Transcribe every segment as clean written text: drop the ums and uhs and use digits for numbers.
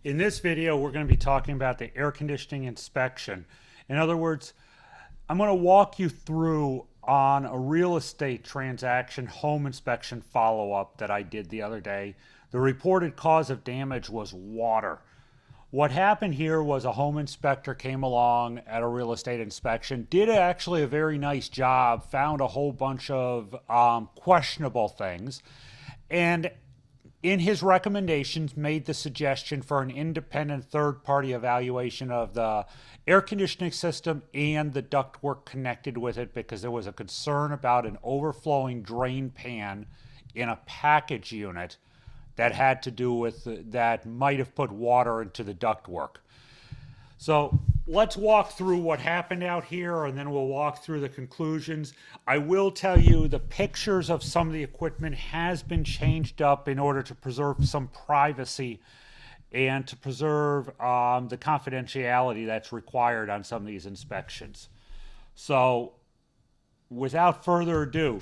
In this video, we're going to be talking about the air conditioning inspection. In other words, I'm going to walk you through on a real estate transaction home inspection follow-up that I did the other day. The reported cause of damage was water. What happened here was a home inspector came along at a real estate inspection, did actually a very nice job, found a whole bunch of questionable things, and in his recommendations made the suggestion for an independent third-party evaluation of the air conditioning system and the ductwork connected with it, because there was a concern about an overflowing drain pan in a package unit that had to do with that might have put water into the ductwork. So let's walk through what happened out here, and then we'll walk through the conclusions. I will tell you the pictures of some of the equipment has been changed up in order to preserve some privacy and to preserve the confidentiality that's required on some of these inspections. So without further ado,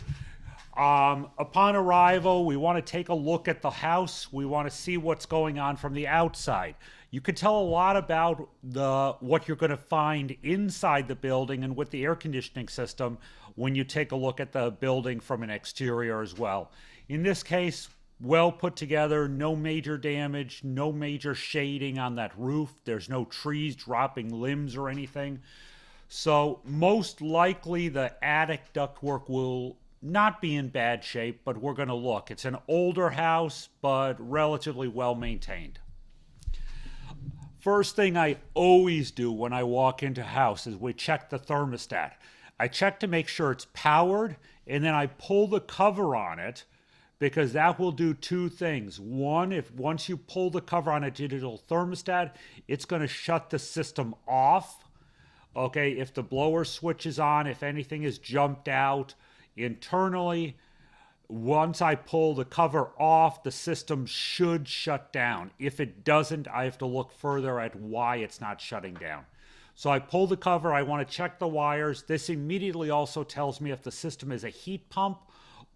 upon arrival, we want to take a look at the house. We want to see what's going on from the outside. You can tell a lot about what you're going to find inside the building and with the air conditioning system when you take a look at the building from an exterior as well. In this case, well put together, no major damage, no major shading on that roof. There's no trees dropping limbs or anything. So most likely the attic ductwork will not be in bad shape, but we're going to look. It's an older house, but relatively well maintained. First thing I always do when I walk into a house is we check the thermostat. I check to make sure it's powered, and then I pull the cover on it, because that will do two things. One, once you pull the cover on a digital thermostat, it's going to shut the system off. Okay, if the blower switch is on, if anything is jumped out internally, once I pull the cover off, the system should shut down. If it doesn't, I have to look further at why it's not shutting down. So I pull the cover, I want to check the wires. This immediately also tells me if the system is a heat pump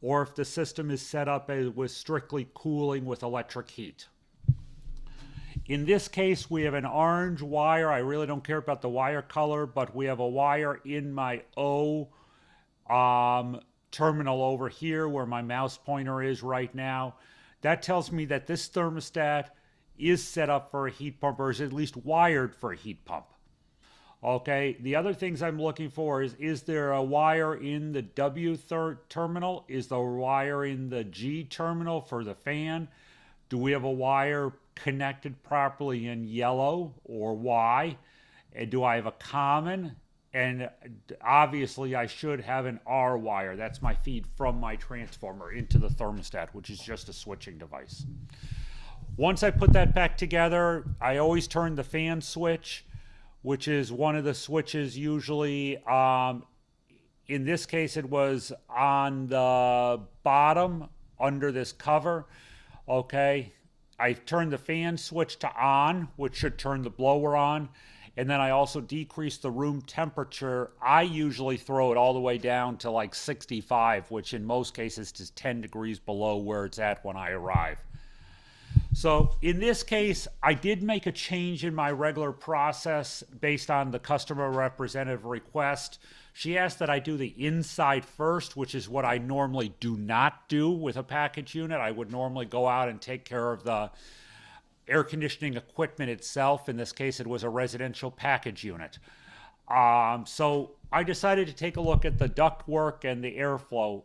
or if the system is set up with strictly cooling with electric heat. In this case, we have an orange wire. I really don't care about the wire color, but we have a wire in my O terminal over here where my mouse pointer is right now. That tells me that this thermostat is set up for a heat pump, or is at least wired for a heat pump. Okay, the other things I'm looking for is there a wire in the W terminal? Is the wire in the G terminal for the fan? Do we have a wire connected properly in yellow or Y? And do I have a common? And obviously I should have an R wire. That's my feed from my transformer into the thermostat, which is just a switching device. Once I put that back together, I always turn the fan switch, which is one of the switches usually, in this case it was on the bottom under this cover. Okay, I turned the fan switch to on, which should turn the blower on. And then I also decrease the room temperature. I usually throw it all the way down to like 65, which in most cases is 10 degrees below where it's at when I arrive. So in this case, I did make a change in my regular process based on the customer representative request. She asked that I do the inside first, which is what I normally do not do with a package unit. I would normally go out and take care of the air conditioning equipment itself. In this case, it was a residential package unit. So I decided to take a look at the ductwork and the airflow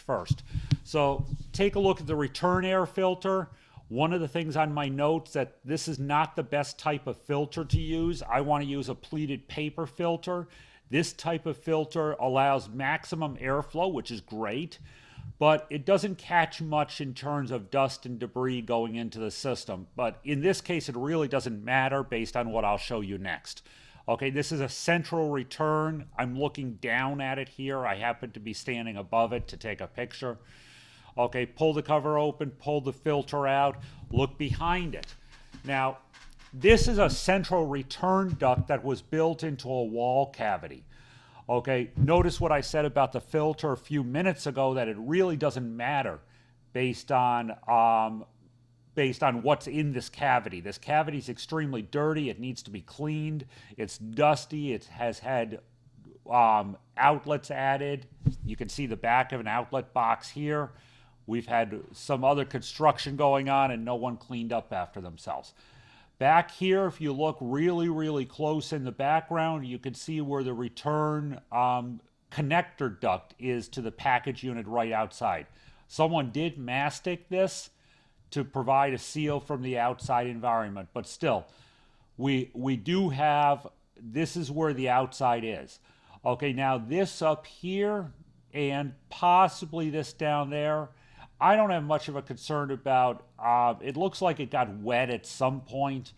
first. So take a look at the return air filter. One of the things on my notes that this is not the best type of filter to use. I want to use a pleated paper filter. This type of filter allows maximum airflow, which is great, but it doesn't catch much in terms of dust and debris going into the system. But in this case, it really doesn't matter based on what I'll show you next. Okay, this is a central return. I'm looking down at it here. I happen to be standing above it to take a picture. Okay, pull the cover open, pull the filter out, look behind it. Now, this is a central return duct that was built into a wall cavity. Okay, notice what I said about the filter a few minutes ago, that it really doesn't matter based on based on what's in this cavity. This cavity is extremely dirty. It needs to be cleaned. It's dusty. It has had outlets added. You can see the back of an outlet box here. We've had some other construction going on and no one cleaned up after themselves. Back here, if you look really, really close in the background, you can see where the return connector duct is to the package unit right outside. Someone did mastic this to provide a seal from the outside environment, but still, we do have, this is where the outside is. Okay, now this up here and possibly this down there, I don't have much of a concern about. It looks like it got wet at some point,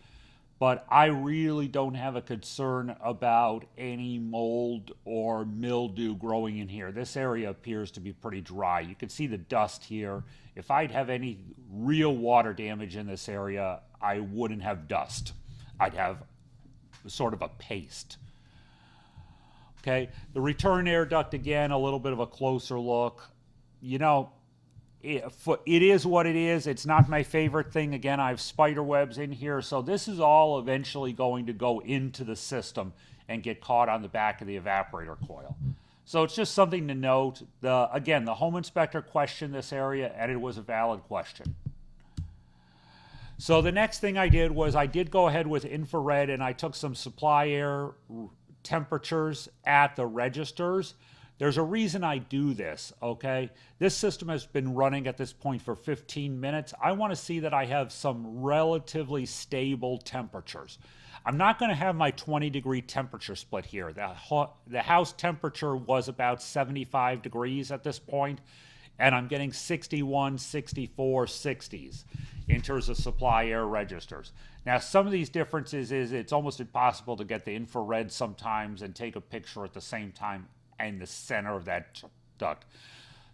but I really don't have a concern about any mold or mildew growing in here. This area appears to be pretty dry. You can see the dust here. If I'd have any real water damage in this area, I wouldn't have dust. I'd have sort of a paste. Okay, the return air duct, again, a little bit of a closer look. You know, it is what it is. It's not my favorite thing. Again, I have spider webs in here, so this is all eventually going to go into the system and get caught on the back of the evaporator coil. So it's just something to note. Again, the home inspector questioned this area, and it was a valid question. So the next thing I did was I did go ahead with infrared, and I took some supply air temperatures at the registers. There's a reason I do this, okay? This system has been running at this point for 15 minutes. I want to see that I have some relatively stable temperatures. I'm not going to have my 20-degree temperature split here. The house temperature was about 75 degrees at this point, and I'm getting 61, 64, 60s in terms of supply air registers. Now, some of these differences is it's almost impossible to get the infrared sometimes and take a picture at the same time in the center of that duct.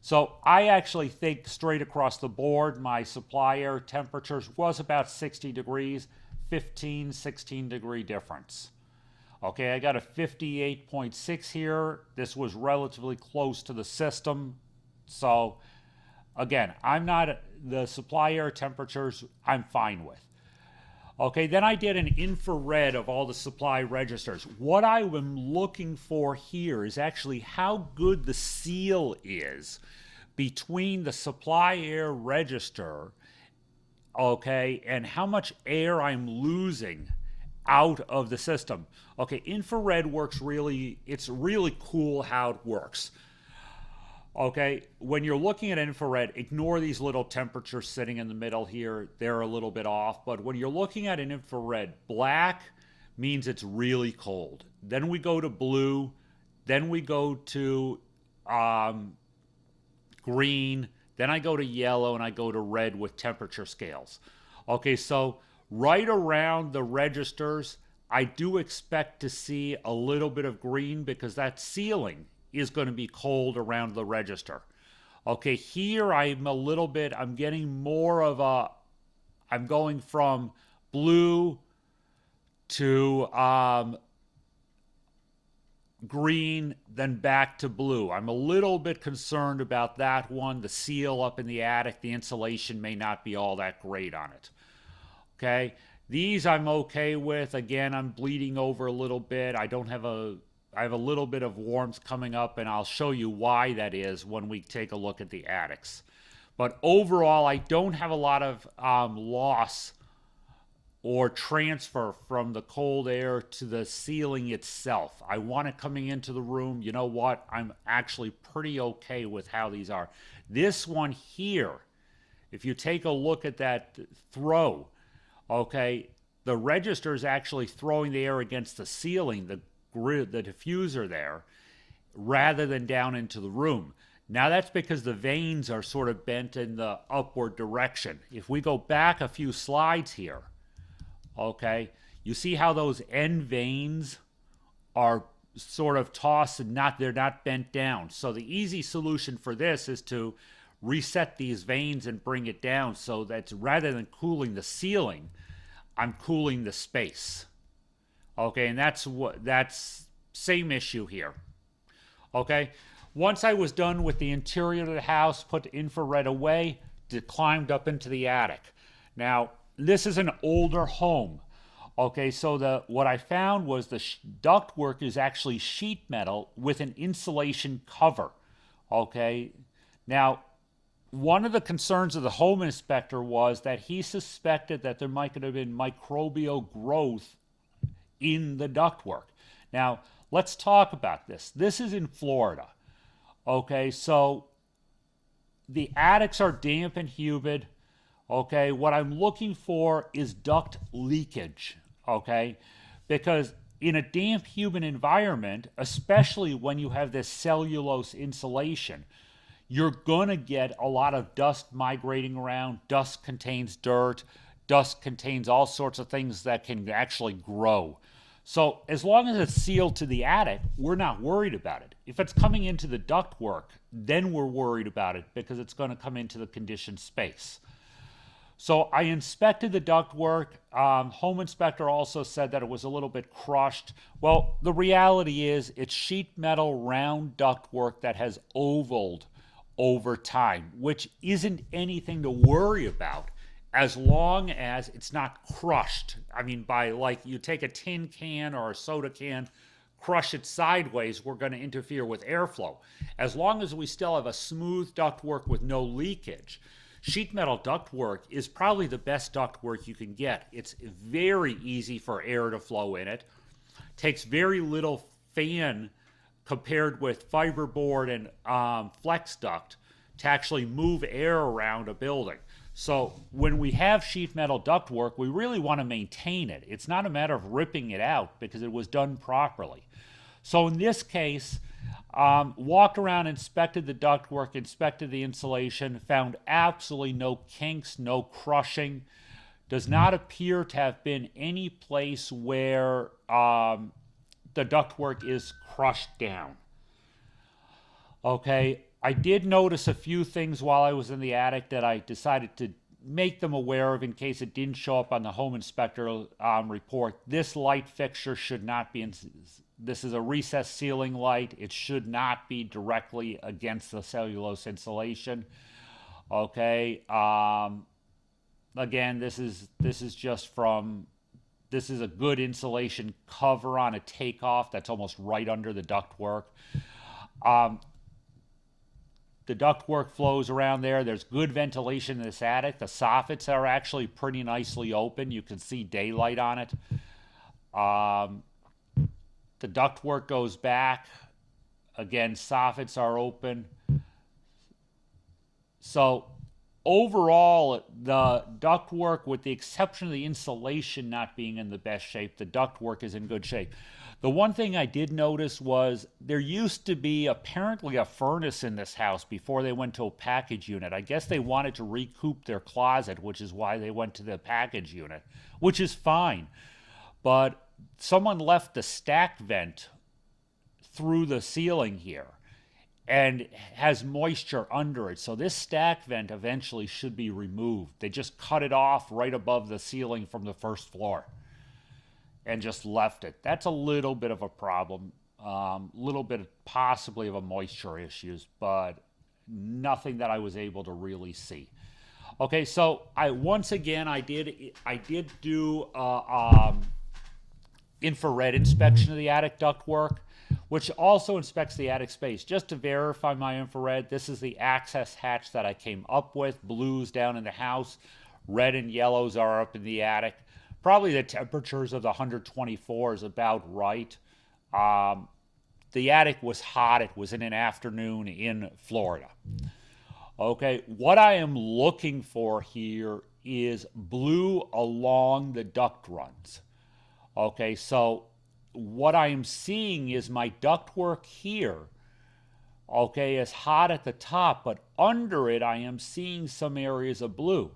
So I actually think straight across the board, my supply air temperatures was about 60 degrees, 15, 16 degree difference. Okay, I got a 58.6 here. This was relatively close to the system. So again, the supply air temperatures I'm fine with. Okay, then I did an infrared of all the supply registers. What I am looking for here is actually how good the seal is between the supply air register, okay, and how much air I'm losing out of the system. Okay, infrared works it's really cool how it works. Okay, when you're looking at infrared, ignore these little temperatures sitting in the middle here. They're a little bit off. But when you're looking at an infrared, black means it's really cold. Then we go to blue. Then we go to green. Then I go to yellow, and I go to red with temperature scales. Okay, so right around the registers, I do expect to see a little bit of green because that sealing is going to be cold around the register. Okay, here I'm getting more of I'm going from blue to green, then back to blue. I'm a little bit concerned about that one. The seal up in the attic, the insulation may not be all that great on it. Okay, these I'm okay with. Again, I'm bleeding over a little bit. I have a little bit of warmth coming up, and I'll show you why that is when we take a look at the attics. But overall, I don't have a lot of loss or transfer from the cold air to the ceiling itself. I want it coming into the room. You know what? I'm actually pretty okay with how these are. This one here, if you take a look at that throw, okay, the register is actually throwing the air against the ceiling, the diffuser there, rather than down into the room. Now that's because the vanes are sort of bent in the upward direction. If we go back a few slides here, okay, you see how those end vanes are sort of tossed and they're not bent down. So the easy solution for this is to reset these vanes and bring it down so that rather than cooling the ceiling, I'm cooling the space. Okay, and that's same issue here. Okay, once I was done with the interior of the house, put the infrared away, climbed up into the attic. Now, this is an older home. Okay, so what I found was the ductwork is actually sheet metal with an insulation cover. Okay, now one of the concerns of the home inspector was that he suspected that there might have been microbial growth in the ductwork. Now, let's talk about this. This is in Florida. Okay, so the attics are damp and humid. Okay, what I'm looking for is duct leakage. Okay, because in a damp, humid environment, especially when you have this cellulose insulation, you're going to get a lot of dust migrating around. Dust contains dirt. Dust contains all sorts of things that can actually grow. So as long as it's sealed to the attic, we're not worried about it. If it's coming into the ductwork, then we're worried about it because it's going to come into the conditioned space. So I inspected the ductwork. Home inspector also said that it was a little bit crushed. Well, the reality is it's sheet metal round ductwork that has ovaled over time, which isn't anything to worry about as long as it's not crushed. I mean, by like you take a tin can or a soda can, crush it sideways, we're going to interfere with airflow. As long as we still have a smooth ductwork with no leakage, sheet metal ductwork is probably the best ductwork you can get. It's very easy for air to flow in it. Takes very little fan compared with fiberboard and flex duct to actually move air around a building. So when we have sheet metal ductwork, we really want to maintain it. It's not a matter of ripping it out because it was done properly. So in this case, walked around, inspected the ductwork, inspected the insulation, found absolutely no kinks, no crushing. Does not appear to have been any place where the ductwork is crushed down. Okay, I did notice a few things while I was in the attic that I decided to make them aware of in case it didn't show up on the home inspector report. This light fixture should not be in. This is a recessed ceiling light. It should not be directly against the cellulose insulation. Okay. Again, this is just from. This is a good insulation cover on a takeoff that's almost right under the ductwork. The ductwork flows around there. There's good ventilation in this attic. The soffits are actually pretty nicely open. You can see daylight on it. The ductwork goes back. Again, soffits are open. So overall, the ductwork, with the exception of the insulation not being in the best shape, the ductwork is in good shape. The one thing I did notice was there used to be apparently a furnace in this house before they went to a package unit. I guess they wanted to recoup their closet, which is why they went to the package unit, which is fine. But someone left the stack vent through the ceiling here and has moisture under it. So this stack vent eventually should be removed. They just cut it off right above the ceiling from the first floor and just left it. That's a little bit of a problem, little bit possibly of a moisture issues, but nothing that I was able to really see. Okay, so I did do infrared inspection of the attic ductwork, which also inspects the attic space. Just to verify my infrared, this is the access hatch that I came up with. Blues down in the house, red and yellows are up in the attic. Probably the temperatures of the 124 is about right. The attic was hot. It was in an afternoon in Florida. Okay, what I am looking for here is blue along the duct runs. Okay, so what I am seeing is my ductwork here, okay, is hot at the top, but under it I am seeing some areas of blue.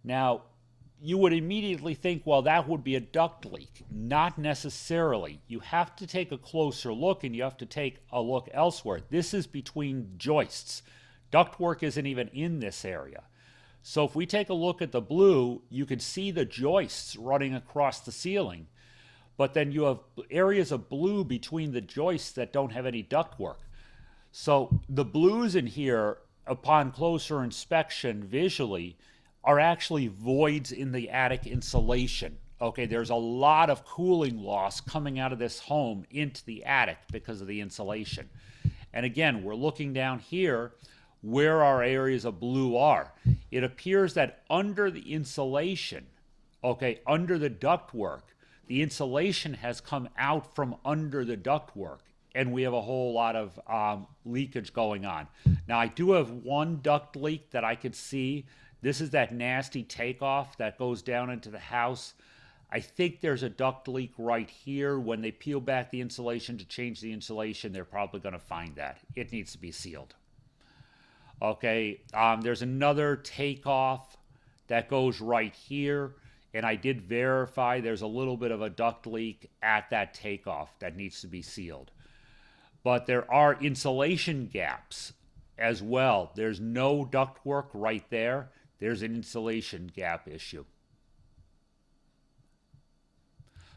Now, you would immediately think, well, that would be a duct leak. Not necessarily. You have to take a closer look, and you have to take a look elsewhere. This is between joists. Ductwork isn't even in this area. So if we take a look at the blue, you can see the joists running across the ceiling. But then you have areas of blue between the joists that don't have any ductwork. So the blues in here, upon closer inspection visually, are actually voids in the attic insulation. Okay, there's a lot of cooling loss coming out of this home into the attic because of the insulation. And again, we're looking down here where our areas of blue are. It appears that under the insulation, okay, under the ductwork, the insulation has come out from under the ductwork, and we have a whole lot of leakage going on. Now, I do have one duct leak that I could see. This is that nasty takeoff that goes down into the house. I think there's a duct leak right here. When they peel back the insulation to change the insulation, they're probably going to find that. It needs to be sealed. Okay, there's another takeoff that goes right here, and I did verify there's a little bit of a duct leak at that takeoff that needs to be sealed. But there are insulation gaps as well. There's no ductwork right there. There's an insulation gap issue.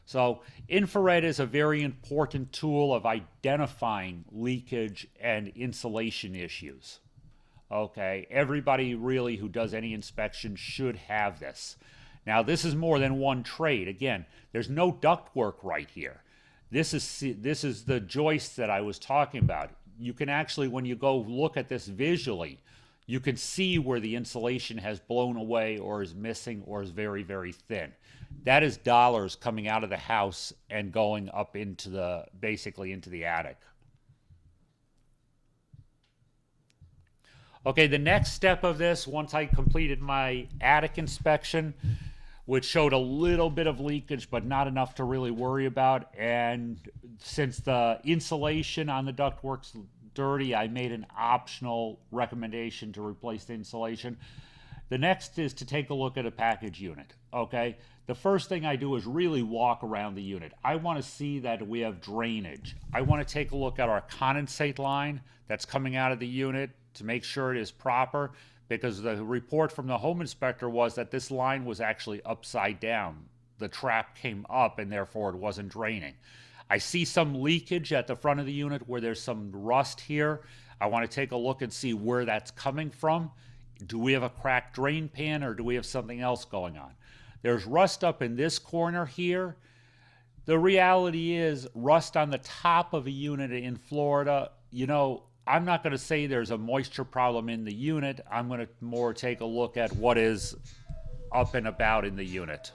So infrared is a very important tool of identifying leakage and insulation issues. Okay, everybody really who does any inspection should have this. Now, this is more than one trade. Again, there's no ductwork right here. This is the joist that I was talking about. You can actually, when you go look at this visually, you can see where the insulation has blown away or is missing or is very, very thin. That is dollars coming out of the house and going up into the, basically into the attic. Okay, the next step of this, once I completed my attic inspection, which showed a little bit of leakage, but not enough to really worry about, and since the insulation on the ductwork's dirty, I made an optional recommendation to replace the insulation. The next is to take a look at a package unit, okay? The first thing I do is really walk around the unit. I want to see that we have drainage. I want to take a look at our condensate line that's coming out of the unit to make sure it is proper, because the report from the home inspector was that this line was actually upside down. The trap came up and therefore it wasn't draining. I see some leakage at the front of the unit where there's some rust here. I want to take a look and see where that's coming from. Do we have a cracked drain pan or do we have something else going on? There's rust up in this corner here. The reality is rust on the top of a unit in Florida, you know, I'm not going to say there's a moisture problem in the unit. I'm going to more take a look at what is up and about in the unit.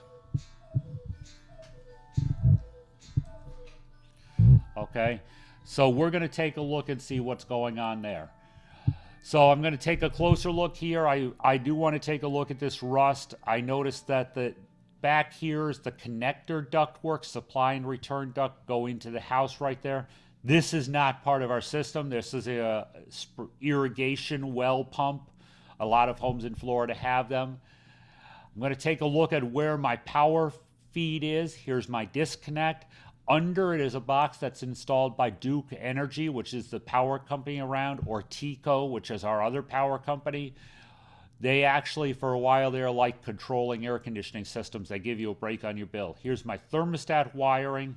Okay, so we're going to take a look and see what's going on there. So I'm going to take a closer look here. I do want to take a look at this rust. I noticed that the back here is the connector ductwork, supply and return duct go into the house right there. This is not part of our system. This is a irrigation well pump. A lot of homes in Florida have them. I'm going to take a look at where my power feed is. Here's my disconnect. Under it is a box that's installed by Duke Energy, which is the power company around, or TECO, which is our other power company. They actually, for a while, they're like controlling air conditioning systems. They give you a break on your bill. Here's my thermostat wiring.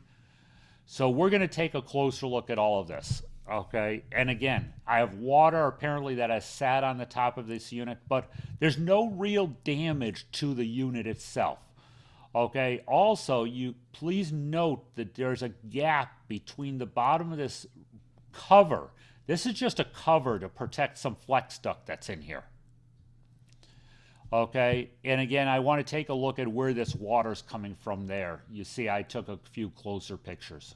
So we're going to take a closer look at all of this, okay? And again, I have water apparently that has sat on the top of this unit, but there's no real damage to the unit itself, okay? Also, you please note that there's a gap between the bottom of this cover. This is just a cover to protect some flex duct that's in here. Okay, and again, I want to take a look at where this water's coming from there. You see, I took a few closer pictures.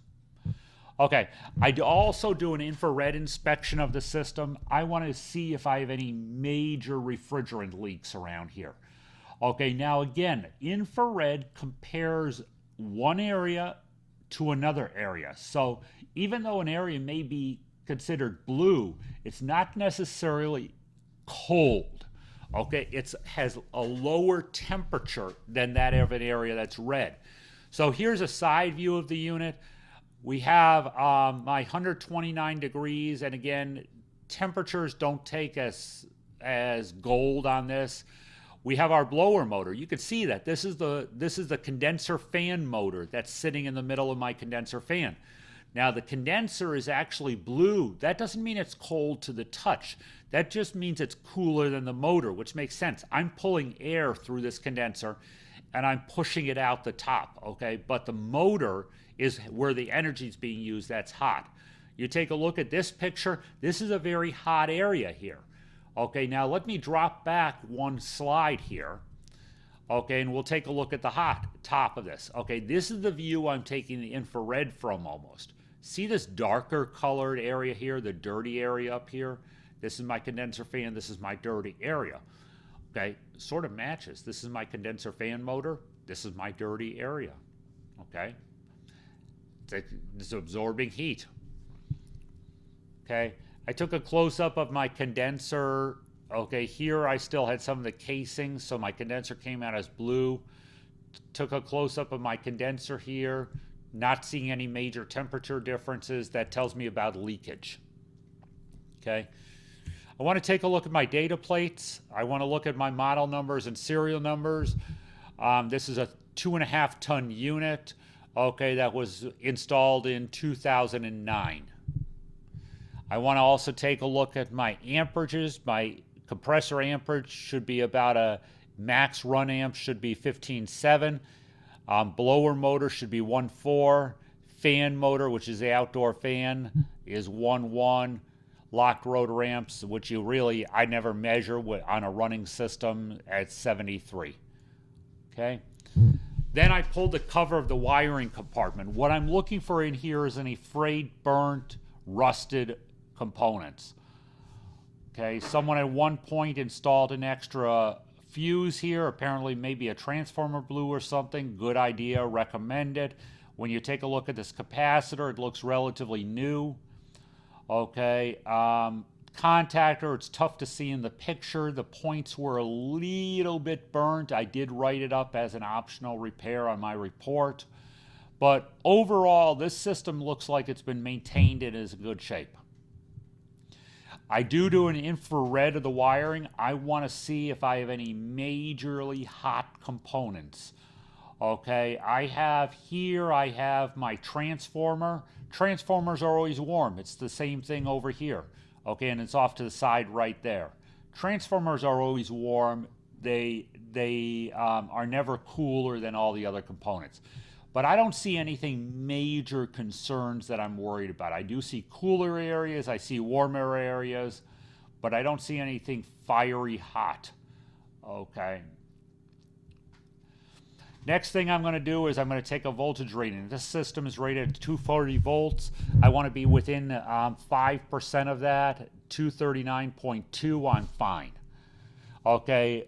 Okay, I also do an infrared inspection of the system. I want to see if I have any major refrigerant leaks around here. Okay, now again, infrared compares one area to another area. So even though an area may be considered blue, it's not necessarily cold. Okay, it has a lower temperature than that of an area that's red. So here's a side view of the unit. We have my 129 degrees, and again, temperatures don't take as gold on this. We have our blower motor. You can see that this is the condenser fan motor that's sitting in the middle of my condenser fan. Now the condenser is actually blue. That doesn't mean it's cold to the touch. That just means it's cooler than the motor, which makes sense. I'm pulling air through this condenser and I'm pushing it out the top, okay? But the motor is where the energy is being used, that's hot. You take a look at this picture, this is a very hot area here. Okay, now let me drop back one slide here. Okay, and we'll take a look at the hot top of this. Okay, this is the view I'm taking the infrared from almost. See this darker colored area here, the dirty area up here? This is my condenser fan, this is my dirty area. Okay, sort of matches. This is my condenser fan motor, this is my dirty area. Okay, it's absorbing heat. Okay, I took a close-up of my condenser. Okay, here I still had some of the casing, so my condenser came out as blue. Took a close-up of my condenser here, not seeing any major temperature differences. That tells me about leakage. Okay, I want to take a look at my data plates. I want to look at my model numbers and serial numbers. This is a 2.5 ton unit, okay, that was installed in 2009. I want to also take a look at my amperages. My compressor amperage should be about a max run amp should be 15.7. Blower motor should be 1.4. Fan motor, which is the outdoor fan, is 1.1. Locked rotor amps, which I never measure on a running system, at 73. Okay. Then I pulled the cover of the wiring compartment. What I'm looking for in here is any frayed, burnt, rusted components. Okay, someone at one point installed an extra fuse here, apparently maybe a transformer blew or something. Good idea, recommend it. When you take a look at this capacitor, it looks relatively new. Okay, contactor, it's tough to see in the picture. The points were a little bit burnt. I did write it up as an optional repair on my report. But overall, this system looks like it's been maintained and is in good shape. I do an infrared of the wiring. I want to see if I have any majorly hot components. Okay, I have my transformer. Transformers are always warm. It's the same thing over here. Okay, and it's off to the side right there. Transformers are always warm. They are never cooler than all the other components. But I don't see anything major concerns that I'm worried about. I do see cooler areas, I see warmer areas, but I don't see anything fiery hot. Okay. Next thing I'm going to do is I'm going to take a voltage rating. This system is rated at 240 volts. I want to be within 5% of that. 239.2, I'm fine. Okay,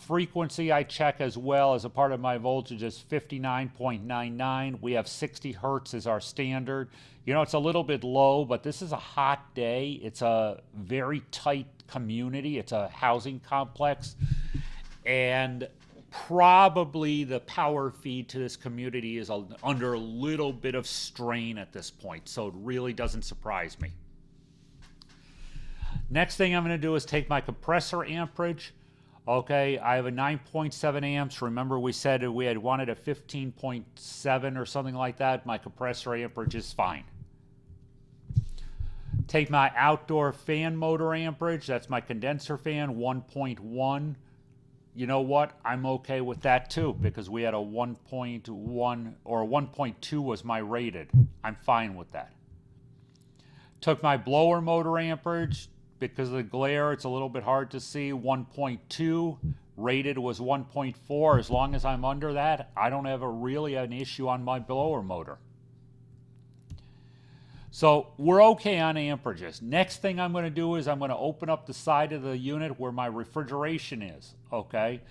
frequency I check as well as a part of my voltage is 59.99. We have 60 hertz as our standard. You know, it's a little bit low, but this is a hot day. It's a very tight community. It's a housing complex. And probably the power feed to this community is under a little bit of strain at this point, so it really doesn't surprise me. Next thing I'm going to do is take my compressor amperage. Okay, I have a 9.7 amps. Remember we said we had wanted a 15.7 or something like that. My compressor amperage is fine. Take my outdoor fan motor amperage. That's my condenser fan, 1.1. You know what? I'm okay with that too, because we had a 1.1 or 1.2 was my rated. I'm fine with that. Took my blower motor amperage. Because of the glare, it's a little bit hard to see. 1.2, rated was 1.4. As long as I'm under that, I don't have really an issue on my blower motor. So we're okay on amperages. Next thing I'm going to do is I'm going to open up the side of the unit where my refrigeration is. Okay,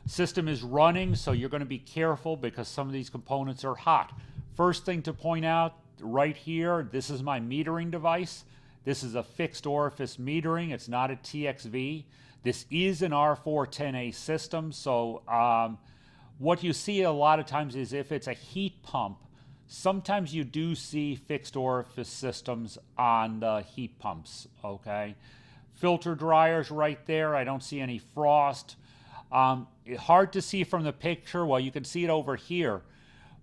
system is running, so you're going to be careful because some of these components are hot. First thing to point out right here, this is my metering device. This is a fixed orifice metering. It's not a TXV. This is an R410A system. So what you see a lot of times is if it's a heat pump, sometimes you do see fixed orifice systems on the heat pumps, okay? Filter dryers right there. I don't see any frost. Hard to see from the picture. Well, you can see it over here.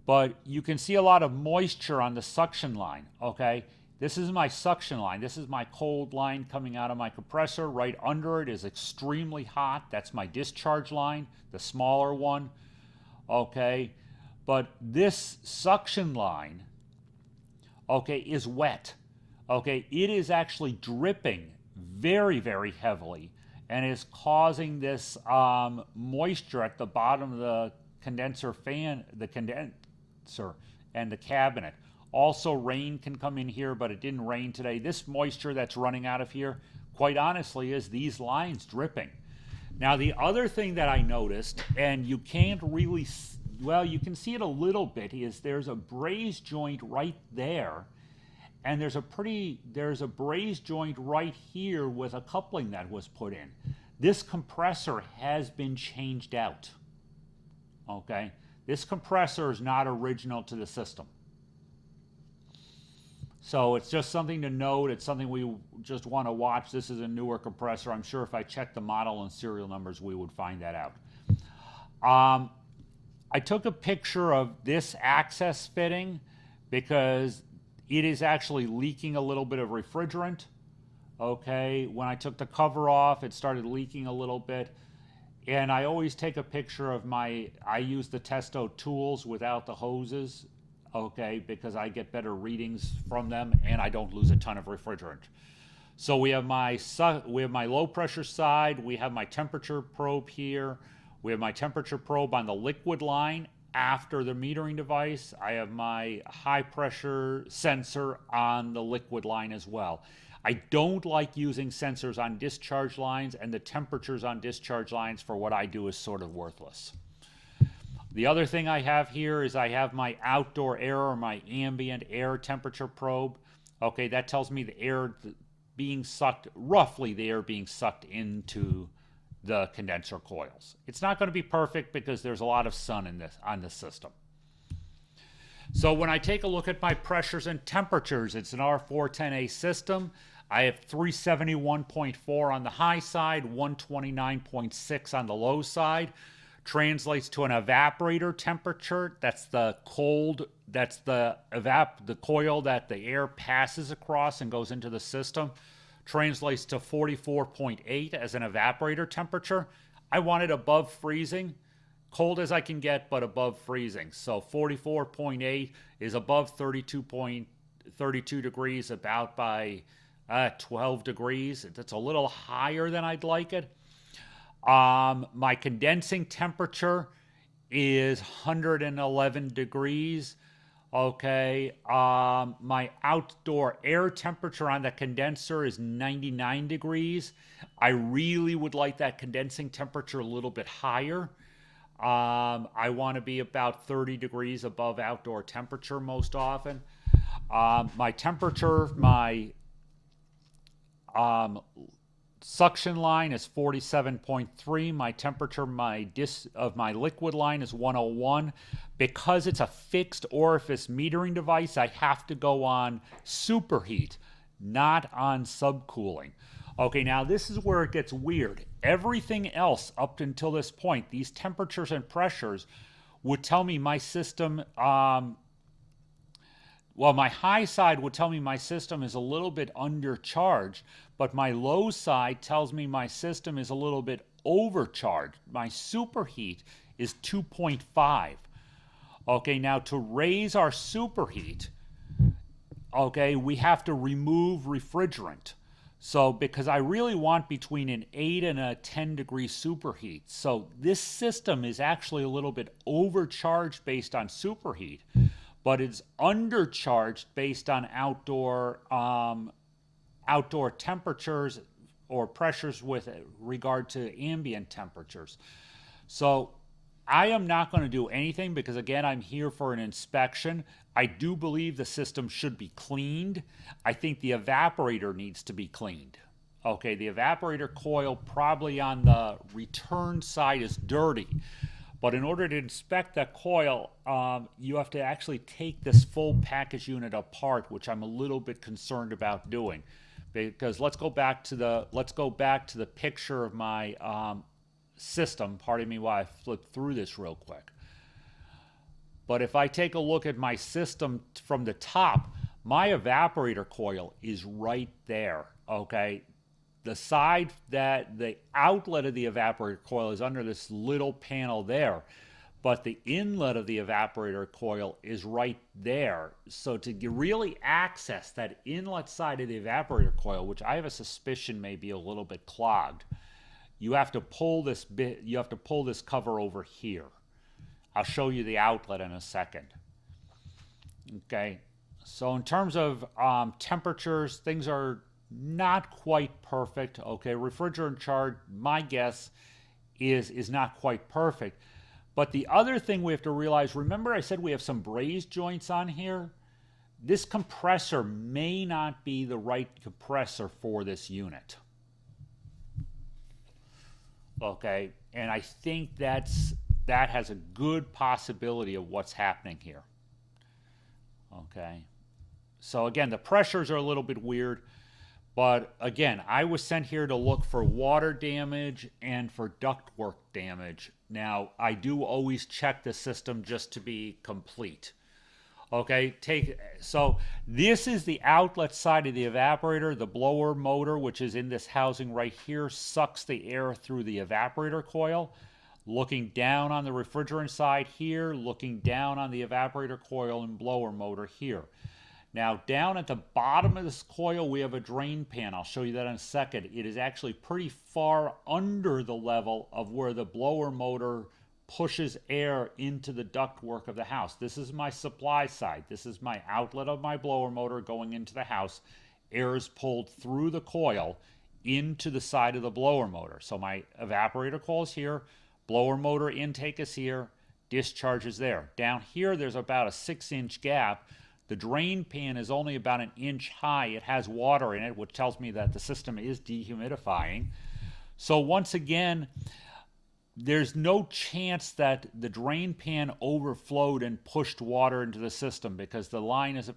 but you can see a lot of moisture on the suction line, okay? This is my suction line. This is my cold line coming out of my compressor. Right under it is extremely hot. That's my discharge line, the smaller one, okay? But this suction line, okay, is wet, okay? It is actually dripping very, very heavily and is causing this moisture at the bottom of the condenser fan, the condenser and the cabinet. Also, rain can come in here, but it didn't rain today. This moisture that's running out of here, quite honestly, is these lines dripping. Now, the other thing that I noticed, and you can't really, well, you can see it a little bit, is there's a braze joint right there, and there's a braze joint right here with a coupling that was put in. This compressor has been changed out, okay? This compressor is not original to the system. So it's just something to note. It's something we just want to watch. This is a newer compressor. I'm sure if I checked the model and serial numbers, we would find that out. I took a picture of this access fitting because it is actually leaking a little bit of refrigerant. Okay, when I took the cover off, it started leaking a little bit. And I always take a picture of I use the Testo tools without the hoses, okay, because I get better readings from them and I don't lose a ton of refrigerant. So we have my low pressure side, we have my temperature probe here, we have my temperature probe on the liquid line after the metering device. I have my high pressure sensor on the liquid line as well. I don't like using sensors on discharge lines, and the temperatures on discharge lines for what I do is sort of worthless. The other thing I have here is I have my outdoor air or my ambient air temperature probe. Okay, that tells me the air being sucked, roughly the air being sucked into the condenser coils. It's not going to be perfect because there's a lot of sun in on this system. So when I take a look at my pressures and temperatures, it's an R410A system. I have 371.4 on the high side, 129.6 on the low side. Translates to an evaporator temperature. That's the cold, that's the coil that the air passes across and goes into the system. Translates to 44.8 as an evaporator temperature. I want it above freezing, cold as I can get, but above freezing. So 44.8 is above 32 degrees, about by 12 degrees. That's a little higher than I'd like it. My condensing temperature is 111 degrees. Okay. My outdoor air temperature on the condenser is 99 degrees. I really would like that condensing temperature a little bit higher. I want to be about 30 degrees above outdoor temperature most often. My temperature, my suction line is 47.3. My temperature of my liquid line is 101. Because it's a fixed orifice metering device, I have to go on superheat, not on subcooling. Okay, now this is where it gets weird. Everything else up until this point, these temperatures and pressures would tell me my system, well, my high side would tell me my system is a little bit undercharged, but my low side tells me my system is a little bit overcharged. My superheat is 2.5. Okay, now to raise our superheat, okay, we have to remove refrigerant. So, because I really want between an 8 and a 10 degree superheat. So this system is actually a little bit overcharged based on superheat, but it's undercharged based on outdoor temperatures or pressures with regard to ambient temperatures. So I am not going to do anything because, again, I'm here for an inspection. I do believe the system should be cleaned. I think the evaporator needs to be cleaned. Okay, the evaporator coil probably on the return side is dirty. But in order to inspect that coil, you have to actually take this full package unit apart, which I'm a little bit concerned about doing. Because let's go back to the picture of my system. Pardon me while I flip through this real quick. But if I take a look at my system from the top, my evaporator coil is right there, okay? The side that the outlet of the evaporator coil is under this little panel there, but the inlet of the evaporator coil is right there. So to really access that inlet side of the evaporator coil, which I have a suspicion may be a little bit clogged, you have to pull this cover over here. I'll show you the outlet in a second. Okay, so in terms of temperatures, things are not quite perfect. Okay, refrigerant charge, my guess is not quite perfect. But the other thing we have to realize, remember I said we have some braze joints on here? This compressor may not be the right compressor for this unit. Okay, and I think that has a good possibility of what's happening here. Okay, so again, the pressures are a little bit weird, but again, I was sent here to look for water damage and for ductwork damage. Now, I do always check the system just to be complete. Okay, so this is the outlet side of the evaporator. The blower motor, which is in this housing right here, sucks the air through the evaporator coil. Looking down on the refrigerant side here, looking down on the evaporator coil and blower motor here. Now, down at the bottom of this coil, we have a drain pan. I'll show you that in a second. It is actually pretty far under the level of where the blower motor pushes air into the ductwork of the house. This is my supply side. This is my outlet of my blower motor going into the house. Air is pulled through the coil into the side of the blower motor. So my evaporator coil is here. Blower motor intake is here. Discharge is there. Down here, there's about a 6-inch gap. The drain pan is only about an inch high. It has water in it, which tells me that the system is dehumidifying. So once again, there's no chance that the drain pan overflowed and pushed water into the system because the line is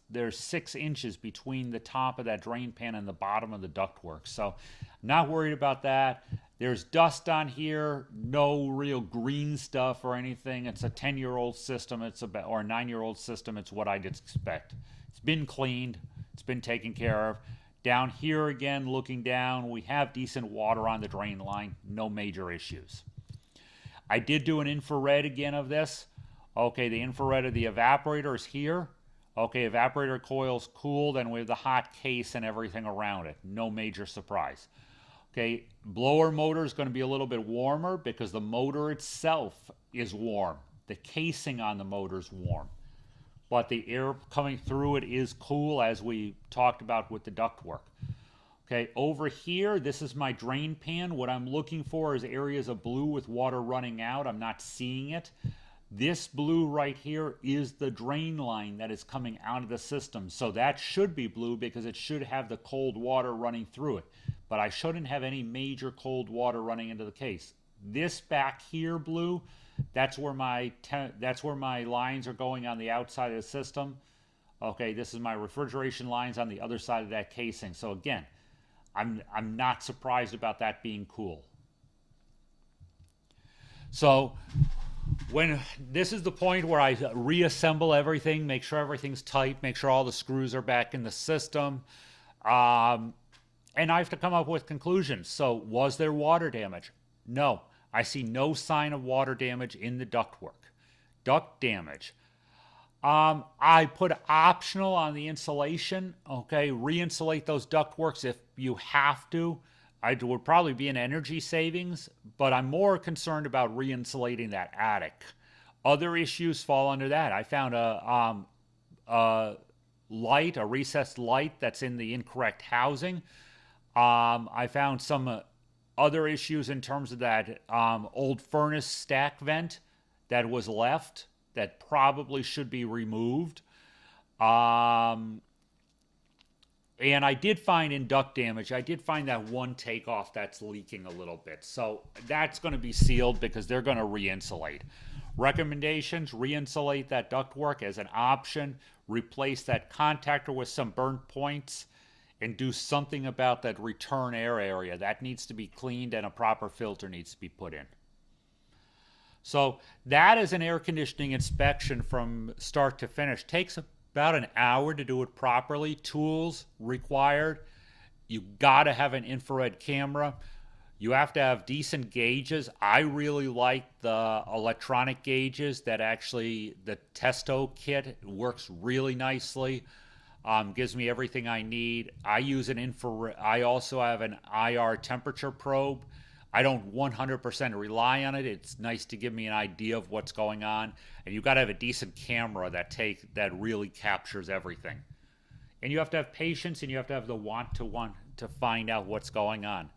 there's 6 inches between the top of that drain pan and the bottom of the ductwork. So not worried about that. There's dust on here, no real green stuff or anything. It's a 10-year-old system, or a 9-year-old system. It's what I'd expect. It's been cleaned. It's been taken care of. Down here again, looking down, we have decent water on the drain line. No major issues. I did do an infrared again of this. Okay, the infrared of the evaporator is here. Okay, evaporator coil's cooled, and we have the hot case and everything around it. No major surprise. Okay, blower motor is going to be a little bit warmer because the motor itself is warm. The casing on the motor is warm. But the air coming through it is cool, as we talked about with the ductwork. Okay, over here, this is my drain pan. What I'm looking for is areas of blue with water running out. I'm not seeing it. This blue right here is the drain line that is coming out of the system. So that should be blue because it should have the cold water running through it. But I shouldn't have any major cold water running into the case. This back here, blue, that's where my lines are going on the outside of the system. Okay, this is my refrigeration lines on the other side of that casing. So again, I'm not surprised about that being cool. So when this is the point where I reassemble everything, make sure everything's tight, make sure all the screws are back in the system. And I have to come up with conclusions. So was there water damage? No. I see no sign of water damage in the ductwork. Duct damage. I put optional on the insulation. Okay, re-insulate those ductworks if you have to. It would probably be an energy savings, but I'm more concerned about re-insulating that attic. Other issues fall under that. I found a recessed light that's in the incorrect housing. I found some other issues in terms of that old furnace stack vent that was left that probably should be removed. And I did find in duct damage, I did find that one takeoff that's leaking a little bit. So that's going to be sealed because they're going to re-insulate. Recommendations, re-insulate that ductwork as an option. Replace that contactor with some burnt points. And do something about that return air area. That needs to be cleaned and a proper filter needs to be put in. So that is an air conditioning inspection from start to finish. Takes about an hour to do it properly. Tools required. You gotta have an infrared camera. You have to have decent gauges. I really like the electronic gauges that actually, the Testo kit works really nicely. Gives me everything I need. I use an infrared. I also have an IR temperature probe. I don't 100% rely on it. It's nice to give me an idea of what's going on. And you got to have a decent camera that really captures everything. And you have to have patience, and you have to have the want to find out what's going on.